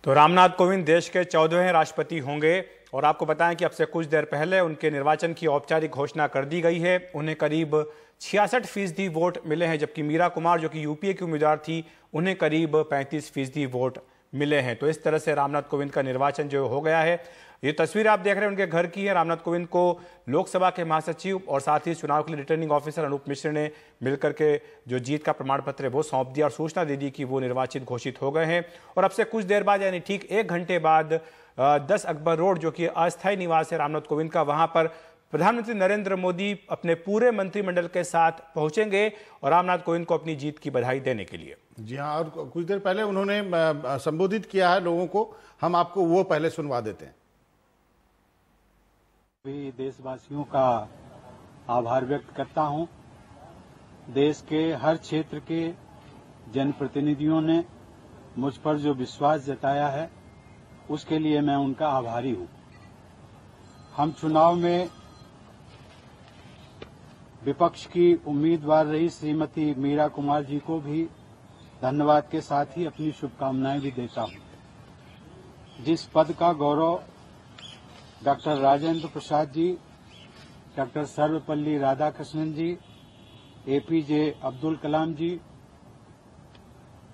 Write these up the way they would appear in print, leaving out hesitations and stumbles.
तो रामनाथ कोविंद देश के 14वें राष्ट्रपति होंगे और आपको बताएं कि अब से कुछ देर पहले उनके निर्वाचन की औपचारिक घोषणा कर दी गई है। उन्हें करीब 66% वोट मिले हैं, जबकि मीरा कुमार जो कि यूपीए की उम्मीदवार थी उन्हें करीब 35% वोट मिले हैं। तो इस तरह से रामनाथ कोविंद का निर्वाचन जो हो गया है। ये तस्वीर आप देख रहे हैं उनके घर की है। रामनाथ कोविंद को लोकसभा के महासचिव और साथ ही चुनाव के लिए रिटर्निंग ऑफिसर अनूप मिश्र ने मिलकर के जो जीत का प्रमाण पत्र है वो सौंप दिया और सूचना दे दी कि वो निर्वाचित घोषित हो गए हैं। और अब से कुछ देर बाद यानी ठीक 1 घंटे बाद 10 अकबर रोड जो कि अस्थायी निवास है रामनाथ कोविंद का, वहां पर प्रधानमंत्री नरेंद्र मोदी अपने पूरे मंत्रिमंडल के साथ पहुंचेंगे और रामनाथ कोविंद को अपनी जीत की बधाई देने के लिए। जी हाँ, और कुछ देर पहले उन्होंने संबोधित किया है लोगों को, हम आपको वो पहले सुनवा देते हैं। भी देशवासियों का आभार व्यक्त करता हूं। देश के हर क्षेत्र के जनप्रतिनिधियों ने मुझ पर जो विश्वास जताया है उसके लिए मैं उनका आभारी हूं। हम चुनाव में विपक्ष की उम्मीदवार रही श्रीमती मीरा कुमार जी को भी धन्यवाद के साथ ही अपनी शुभकामनाएं भी देता हूं। जिस पद का गौरव डॉक्टर राजेंद्र प्रसाद जी, डॉक्टर सर्वपल्ली राधाकृष्णन जी, एपीजे अब्दुल कलाम जी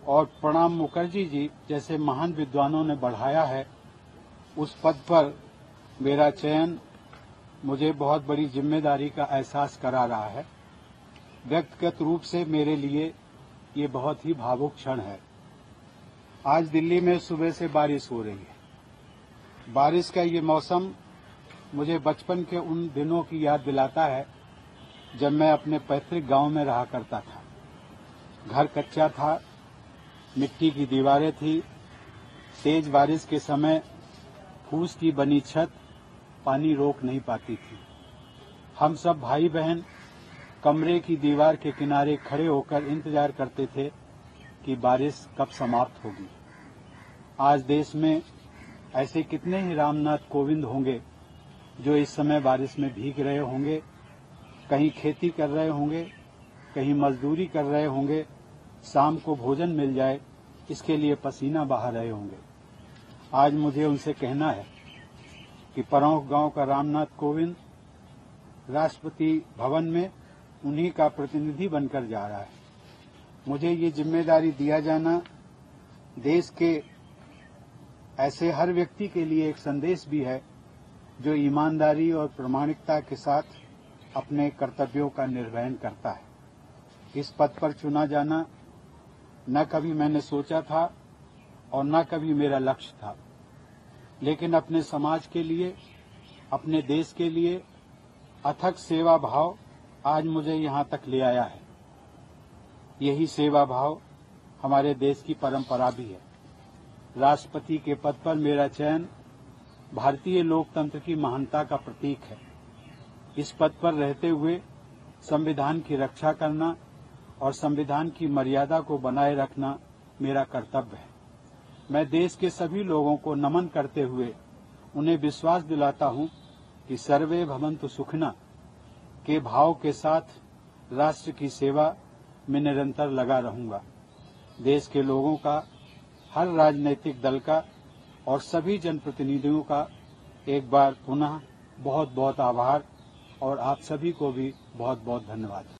और प्रणब मुखर्जी जी जैसे महान विद्वानों ने बढ़ाया है, उस पद पर मेरा चयन मुझे बहुत बड़ी जिम्मेदारी का एहसास करा रहा है। व्यक्तिगत रूप से मेरे लिए ये बहुत ही भावुक क्षण है। आज दिल्ली में सुबह से बारिश हो रही है। बारिश का ये मौसम मुझे बचपन के उन दिनों की याद दिलाता है जब मैं अपने पैतृक गांव में रहा करता था। घर कच्चा था, मिट्टी की दीवारें थी। तेज बारिश के समय फूस की बनी छत पानी रोक नहीं पाती थी। हम सब भाई बहन कमरे की दीवार के किनारे खड़े होकर इंतजार करते थे कि बारिश कब समाप्त होगी। आज देश में ऐसे कितने ही रामनाथ कोविंद होंगे जो इस समय बारिश में भीग रहे होंगे, कहीं खेती कर रहे होंगे, कहीं मजदूरी कर रहे होंगे, शाम को भोजन मिल जाए इसके लिए पसीना बहा रहे होंगे। आज मुझे उनसे कहना है कि परौंख गांव का रामनाथ कोविंद राष्ट्रपति भवन में उन्हीं का प्रतिनिधि बनकर जा रहा है। मुझे ये जिम्मेदारी दिया जाना देश के ऐसे हर व्यक्ति के लिए एक संदेश भी है जो ईमानदारी और प्रामाणिकता के साथ अपने कर्तव्यों का निर्वहन करता है। इस पद पर चुना जाना न कभी मैंने सोचा था और न कभी मेरा लक्ष्य था, लेकिन अपने समाज के लिए, अपने देश के लिए अथक सेवा भाव आज मुझे यहां तक ले आया है। यही सेवा भाव हमारे देश की परंपरा भी है। राष्ट्रपति के पद पर मेरा चयन भारतीय लोकतंत्र की महानता का प्रतीक है। इस पद पर रहते हुए संविधान की रक्षा करना और संविधान की मर्यादा को बनाए रखना मेरा कर्तव्य है। मैं देश के सभी लोगों को नमन करते हुए उन्हें विश्वास दिलाता हूं कि सर्वे भवन्तु सुखिनः के भाव के साथ राष्ट्र की सेवा में निरंतर लगा रहूंगा। देश के लोगों का, हर राजनीतिक दल का और सभी जनप्रतिनिधियों का एक बार पुनः बहुत बहुत आभार और आप सभी को भी बहुत बहुत धन्यवाद।